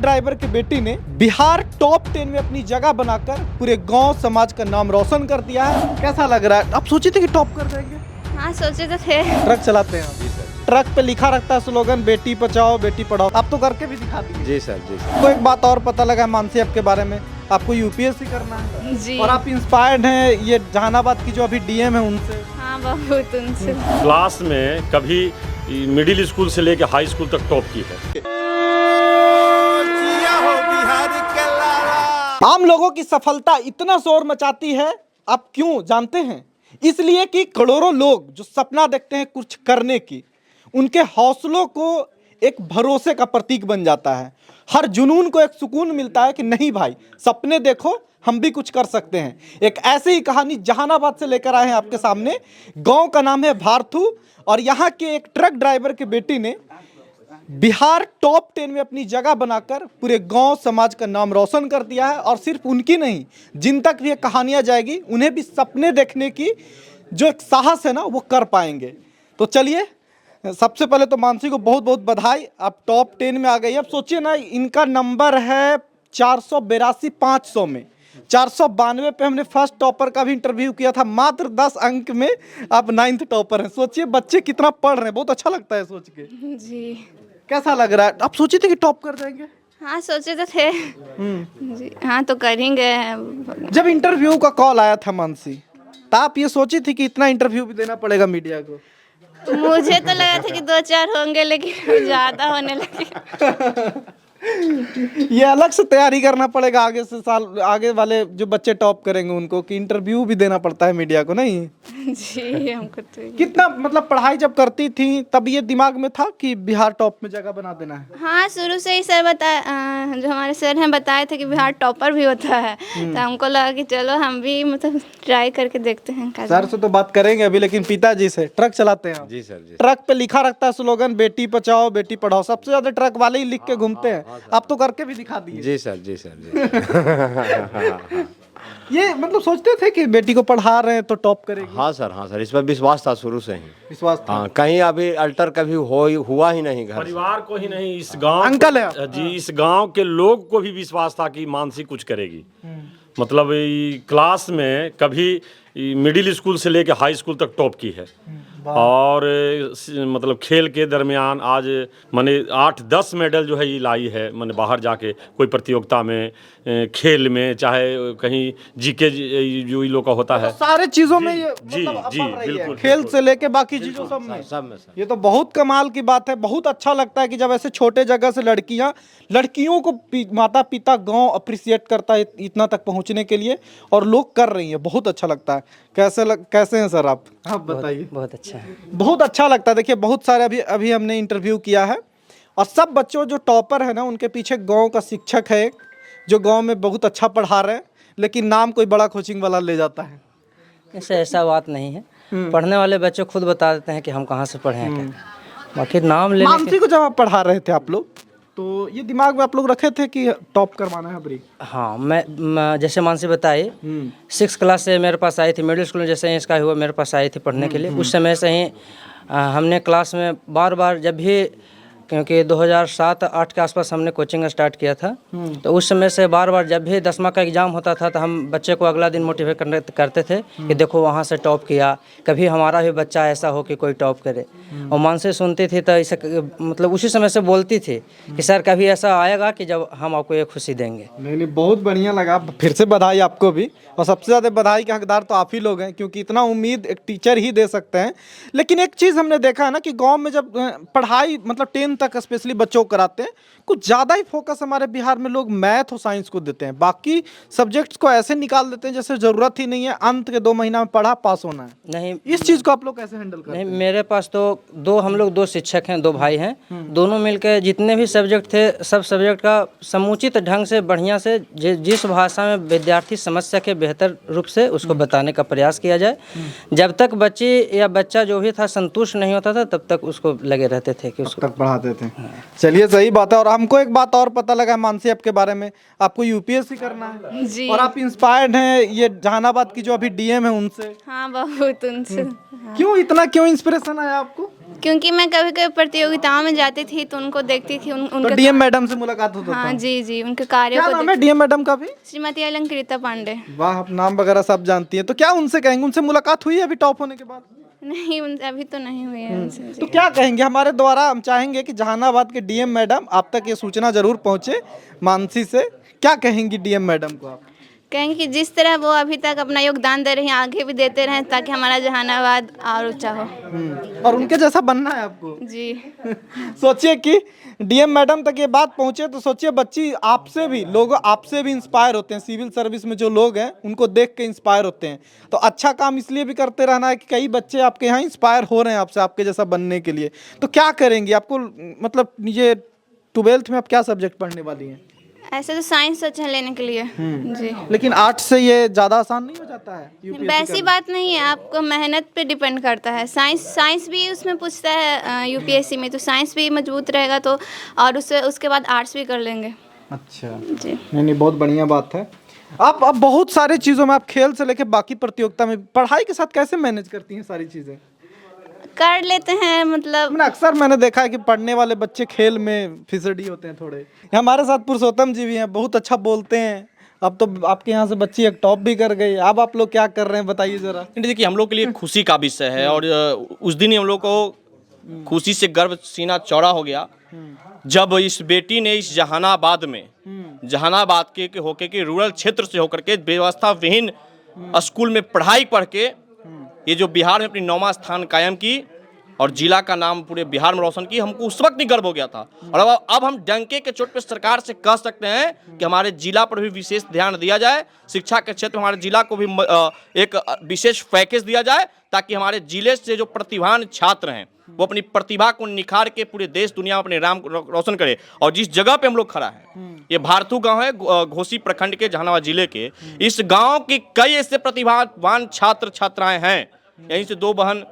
Driver की बेटी ने बिहार टॉप 10 में अपनी जगह बनाकर पूरे गांव समाज का नाम रोशन कर दिया है। कैसा लग रहा है? आप सोचे थे कि टॉप कर जाएंगे? हाँ सोचे तो थे। ट्रक चलाते हैं आप? ट्रक पे लिखा रहता है स्लोगन बेटी बचाओ बेटी पढ़ाओ, आप तो करके भी दिखा दिए। जी सर, जी सर। तो एक बात और पता लगा मानसी आपके बारे में, आपको यूपीएससी करना है जी। और आप इंस्पायर्ड हैं ये जहानाबाद की जो अभी डीएम है उनसे। हाँ बहुत उनसे। क्लास में कभी मिडिल स्कूल से लेकर हाई स्कूल तक टॉप की है। आम लोगों की सफलता इतना शोर मचाती है, आप क्यों जानते हैं? इसलिए कि करोड़ों लोग जो सपना देखते हैं कुछ करने की, उनके हौसलों को एक भरोसे का प्रतीक बन जाता है। हर जुनून को एक सुकून मिलता है कि नहीं भाई, सपने देखो हम भी कुछ कर सकते हैं। एक ऐसी ही कहानी जहानाबाद से लेकर आए हैं आपके सामने। गांव का नाम है भारथू और यहाँ के एक ट्रक ड्राइवर की बेटी ने बिहार टॉप 10 में अपनी जगह बनाकर पूरे गांव समाज का नाम रोशन कर दिया है। और सिर्फ उनकी नहीं, जिन तक भी ये कहानियाँ जाएगी उन्हें भी सपने देखने की जो एक साहस है ना वो कर पाएंगे। तो चलिए, सबसे पहले तो मानसी को बहुत बहुत बधाई, आप टॉप 10 में आ गई। अब सोचिए ना, इनका नंबर है 482 500 में, 492 पे हमने फर्स्ट टॉपर का भी इंटरव्यू किया था, मात्र 10 अंक में आप 9th टॉपर हैं। सोचिए बच्चे कितना पढ़ रहे हैं, बहुत अच्छा लगता है सोच के। जी। कैसा लग रहा है? आप सोचे थे कि टॉप कर जाएंगे? हाँ सोचे तो थे। जी हाँ तो करेंगे। जब इंटरव्यू का कॉल आया था मानसी, तो आप ये सोची थी कि इतना इंटरव्यू भी देना पड़ेगा मीडिया को? मुझे तो लगा था कि 2-4 होंगे, लेकिन ज़्यादा होने लगे। ये अलग से तैयारी करना पड़ेगा आगे से, साल आगे वाले जो बच्चे टॉप करेंगे उनको, कि इंटरव्यू भी देना पड़ता है मीडिया को, नहीं? जी हमको तो। कितना मतलब पढ़ाई जब करती थी तब ये दिमाग में था कि बिहार टॉप में जगह बना देना है? हाँ शुरू से ही सर जो हमारे सर हैं बताए थे कि बिहार टॉपर भी होता है, तो हमको लगा कि चलो हम भी मतलब ट्राई करके देखते हैं। सर से तो बात करेंगे अभी, लेकिन पिताजी से, ट्रक चलाते हैं आप? जी सर, जी। ट्रक पे लिखा रहता है स्लोगन बेटी बचाओ बेटी पढ़ाओ, सबसे ज्यादा ट्रक वाले ही लिख के घूमते हैं। आप तो करके भी दिखा दिए। जी सर, जी सर, जी। ये मतलब सोचते थे कि बेटी को पढ़ा रहे हैं तो टॉप करेगी? हाँ सर, इस पर विश्वास था शुरू से ही। विश्वास था? हाँ, कहीं अभी अल्टर कभी हुआ ही नहीं घर से। परिवार को ही नहीं, इस गांव अंकल है आप? जी, इस गांव के लोग को भी विश्वास था कि मानसी कुछ करेगी। मतलब क्लास में कभी मिडिल स्कूल से लेकर हाई स्कूल तक टॉप की है। और मतलब खेल के दरमियान आज मैंने 8-10 मेडल जो है ये लाई है, मैंने बाहर जाके कोई प्रतियोगिता में, खेल में, चाहे कहीं जीके जो ये लोग का होता है, सारे चीजों में ये जी मतलब जी अव्वल रही है। बिल्कुल, खेल से लेके बाकी चीजों सब में। सब में सर। ये तो बहुत कमाल की बात है। बहुत अच्छा लगता है कि जब ऐसे छोटे जगह से लड़कियों को माता पिता गांव अप्रिशिएट करता है इतना तक पहुंचने के लिए, और लोग कर रही हैं, बहुत अच्छा लगता है। कैसे हैं सर आप बताइए? बहुत अच्छा है। बहुत अच्छा लगता है। देखिए बहुत सारे अभी हमने इंटरव्यू किया है, और सब बच्चों जो टॉपर है ना उनके पीछे गांव का शिक्षक है एक, जो गांव में बहुत अच्छा पढ़ा रहे हैं, लेकिन नाम कोई बड़ा कोचिंग वाला ले जाता है। इससे ऐसा बात नहीं है, पढ़ने वाले बच्चे खुद बता देते हैं कि हम कहाँ से पढ़े हैं। बाकी नाम लेने मानसी को जब आप पढ़ा रहे थे आप लोग, तो ये दिमाग में आप लोग रखे थे कि टॉप करवाना है अबरी? हाँ, मैं जैसे मानसी बताई 6th क्लास से मेरे पास आई थी, मिडिल स्कूल में जैसे ही इसका हुआ मेरे पास आई थी पढ़ने के लिए। उस समय से ही हमने क्लास में बार बार, जब भी, क्योंकि 2007-8 के आसपास हमने कोचिंग स्टार्ट किया था, तो उस समय से बार बार जब भी 10वां का एग्ज़ाम होता था तो हम बच्चे को अगला दिन मोटिवेट करते थे कि देखो वहाँ से टॉप किया, कभी हमारा भी बच्चा ऐसा हो कि कोई टॉप करे। और मानसी सुनती थी तो इसे मतलब उसी समय से बोलती थी कि सर कभी ऐसा आएगा कि जब हम आपको ये खुशी देंगे। नहीं, बहुत बढ़िया लगा। फिर से बधाई आपको भी, और सबसे ज़्यादा बधाई के हकदार तो आप ही लोग हैं, क्योंकि इतना उम्मीद एक टीचर ही दे सकते हैं। लेकिन एक चीज़ हमने देखा है ना कि गांव में जब पढ़ाई मतलब 10 तक स्पेशली बच्चों को कराते हैं, कुछ ज़्यादा ही फोकस हमारे बिहार में लोग मैथ और साइंस को देते हैं, बाकी सब्जेक्ट्स को ऐसे निकाल देते हैं जैसे ज़रूरत ही नहीं है, अंत के 2 महीना में पढ़ा पास होना है। नहीं, इस चीज़ को आप लोग कैसे हैंडल करते हैं? नहीं, मेरे पास तो हम लोग 2 शिक्षक हैं, 2 भाई हैं, दोनों मिलकर जितने भी सब्जेक्ट थे सब सब्जेक्ट का समुचित ढंग से बढ़िया से जिस भाषा में विद्यार्थी समझ सके बेहतर रूप से उसको बताने का प्रयास किया जाए। जब तक बच्ची या बच्चा जो भी था संतुष्ट नहीं होता था तब तक उसको लगे रहते थे कि उसको तक पढ़ाते चाहते थे। चलिए सही बात है। और हमको एक बात और पता लगा मानसी आपके बारे में, आपको यूपीएससी करना है जी। और आप इंस्पायर्ड हैं ये जहानाबाद की जो अभी डीएम है उनसे। हाँ बहुत उनसे। क्यों इतना क्यों इंस्पिरेशन आया आपको? क्योंकि मैं कभी कभी प्रतियोगिताओं में जाती थी तो उनको देखती थी तो उनके डीएम मैडम से मुलाकात होता हाँ था? जी जी, उनके कार्यों क्या को नाम है डीएम मैडम का भी? श्रीमती अलंकृता पांडे। वाह, आप नाम वगैरह सब जानती हैं। तो क्या उनसे कहेंगे, उनसे मुलाकात हुई है अभी टॉप होने के बाद? नहीं उनसे अभी तो नहीं हुई है उनसे तो जी। क्या कहेंगे हमारे द्वारा? हम चाहेंगे कि जहानाबाद के डीएम मैडम आप तक ये सूचना जरूर पहुंचे मानसी से। क्या कहेंगी डीएम मैडम को आप? कहेंगे कि जिस तरह वो अभी तक अपना योगदान दे रही हैं आगे भी देते रहें ताकि हमारा जहानाबाद और ऊंचा हो। और उनके जैसा बनना है आपको। जी। सोचिए कि डीएम मैडम तक ये बात पहुंचे तो सोचिए बच्ची आपसे भी, लोग आपसे भी इंस्पायर होते हैं। सिविल सर्विस में जो लोग हैं उनको देख के इंस्पायर होते हैं। तो अच्छा काम इसलिए भी करते रहना है कि कई बच्चे आपके यहाँ इंस्पायर हो रहे हैं आपसे, आपके जैसा बनने के लिए। तो क्या करेंगी आपको, मतलब ये 12th में आप क्या सब्जेक्ट पढ़ने वाली हैं? ऐसे तो साइंस सोचा है लेने के लिए जी। लेकिन आर्ट्स से ये ज़्यादा आसान नहीं हो जाता है यूपीएससी वैसी बात नहीं है, आपको मेहनत पे डिपेंड करता है। साइंस भी उसमें पूछता है यूपीएससी में, तो साइंस भी मजबूत रहेगा तो और उसके बाद आर्ट्स भी कर लेंगे। अच्छा, जी। नहीं बहुत बढ़िया बात है। आप अब बहुत सारी चीज़ों में, आप खेल से लेके बाकी प्रतियोगिता में, पढ़ाई के साथ कैसे मैनेज करती हैं सारी चीज़ें? कर लेते हैं मतलब। अक्सर मैंने देखा है कि पढ़ने वाले बच्चे खेल में फिसडी होते हैं थोड़े। हमारे साथ पुरुषोत्तम जी भी हैं, बहुत अच्छा बोलते हैं। अब तो आपके यहाँ से बच्ची एक टॉप भी कर गई। अब आप लोग क्या कर रहे हैं बताइए जरा। देखिए हम लोग के लिए खुशी का विषय है और उस दिन ही हम लोग को खुशी से गर्व सीना चौड़ा हो गया जब इस बेटी ने इस जहानाबाद में, जहानाबाद के होके के रूरल क्षेत्र से होकर के व्यवस्था विहीन स्कूल में पढ़ाई पढ़ के ये जो बिहार में अपनी 9वां स्थान कायम की और जिला का नाम पूरे बिहार में रोशन की। हमको उस वक्त ही गर्व हो गया था और अब हम डंके के चोट पे सरकार से कह सकते हैं कि हमारे जिला पर भी विशेष ध्यान दिया जाए। शिक्षा के क्षेत्र में हमारे जिला को भी एक विशेष पैकेज दिया जाए ताकि हमारे जिले से जो प्रतिभावान छात्र हैं वो अपनी प्रतिभा को निखार के पूरे देश दुनिया में अपने नाम रोशन करे। और जिस जगह पे हम लोग खड़ा है ये भारतू गांव है, घोसी प्रखंड के जहानाबाद जिले के। इस गांव के कई ऐसे प्रतिभावान छात्र छात्राएं हैं। यहीं से 2 बहन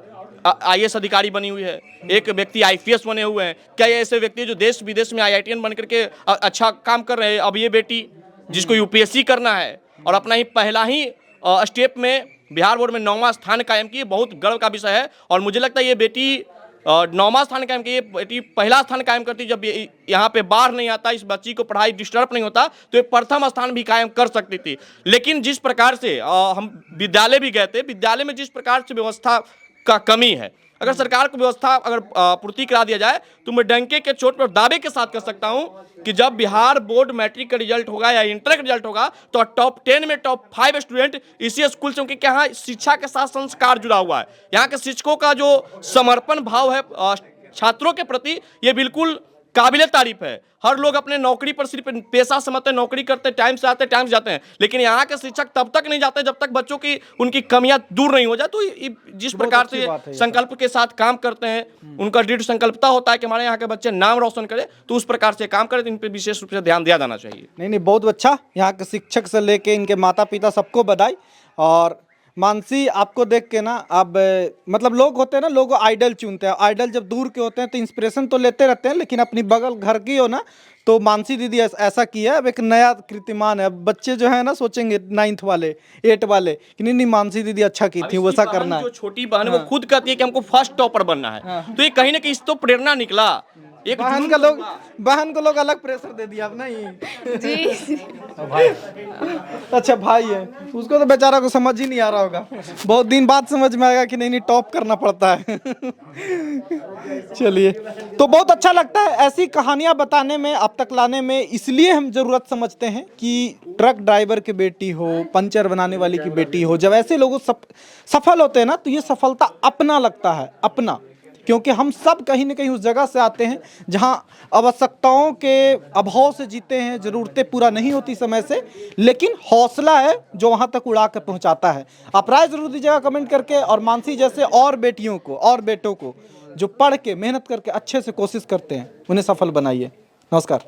आईएएस अधिकारी बनी हुई है, एक व्यक्ति आईपीएस बने हुए हैं। कई ऐसे व्यक्ति जो देश विदेश में आईआईटीएन बन करके अच्छा काम कर रहे हैं। अब ये बेटी जिसको यूपीएससी करना है और अपना ही पहला ही स्टेप में बिहार बोर्ड में 9वां स्थान कायम की, बहुत गर्व का विषय है। और मुझे लगता है ये बेटी 9वां स्थान कायम की, ये बेटी पहला स्थान कायम करती। जब यहाँ पे बाढ़ नहीं आता, इस बच्ची को पढ़ाई डिस्टर्ब नहीं होता तो ये प्रथम स्थान भी कायम कर सकती थी। लेकिन जिस प्रकार से हम विद्यालय भी गए थे, विद्यालय में जिस प्रकार से व्यवस्था का कमी है, अगर सरकार को व्यवस्था अगर पूर्ति करा दिया जाए तो मैं डंके के चोट पर दावे के साथ कह सकता हूं कि जब बिहार बोर्ड मैट्रिक का रिजल्ट होगा या इंटर का रिजल्ट होगा तो टॉप 10 में टॉप 5 स्टूडेंट इसी स्कूल से, क्योंकि यहाँ शिक्षा के साथ संस्कार जुड़ा हुआ है। यहाँ के शिक्षकों का जो समर्पण भाव है छात्रों के प्रति ये बिल्कुल काबिले तारीफ है। हर लोग अपने नौकरी पर सिर्फ पेशा समझते हैं, नौकरी करते टाइम से आते टाइम से जाते हैं, लेकिन यहाँ के शिक्षक तब तक नहीं जाते जब तक बच्चों की उनकी कमियां दूर नहीं हो जाए। तो जिस प्रकार से संकल्प के साथ काम करते हैं, उनका दृढ़ संकल्पता होता है कि हमारे यहाँ के बच्चे नाम रोशन करें, तो उस प्रकार से काम करें। तो इन पर विशेष रूप से ध्यान दिया जाना चाहिए। नहीं बहुत अच्छा। यहाँ के शिक्षक से लेके इनके माता पिता सबको बधाई। और मानसी आपको देख के ना, अब मतलब लोग होते हैं ना, लोग आइडल चुनते हैं। आइडल जब दूर के होते हैं तो इंस्पिरेशन तो लेते रहते हैं, लेकिन अपनी बगल घर की हो ना, तो मानसी दीदी ऐसा की है। अब एक नया कीर्तिमान है। अब बच्चे जो है ना सोचेंगे 9th वाले 8 वाले कि नहीं मानसी दीदी अच्छा की थी, वैसा करना है। जो छोटी बहन है वो खुद कहती है कि हमको फर्स्ट टॉपर बनना है। तो ये कहीं ना कहीं इस तो प्रेरणा निकला। एक बहन को लोग अलग प्रेशर दे दिया। अब नहीं जी। अच्छा भाई है, उसको तो बेचारा को समझ ही नहीं आ रहा होगा। बहुत दिन बाद समझ में आएगा कि नहीं टॉप करना पड़ता है। चलिए, तो बहुत अच्छा लगता है ऐसी कहानियां बताने में, अब तक लाने में। इसलिए हम जरूरत समझते हैं कि ट्रक ड्राइवर की बेटी हो, पंचर बनाने वाली की बेटी हो, जब ऐसे लोग सफल होते हैं ना तो ये सफलता अपना लगता है, अपना। क्योंकि हम सब कहीं ना कहीं उस जगह से आते हैं जहां आवश्यकताओं के अभाव से जीते हैं, ज़रूरतें पूरा नहीं होती समय से, लेकिन हौसला है जो वहां तक उड़ा कर पहुंचाता है। आप राय जरूर दीजिएगा कमेंट करके। और मानसी जैसे और बेटियों को और बेटों को जो पढ़ के मेहनत करके अच्छे से कोशिश करते हैं, उन्हें सफल बनाइए। नमस्कार।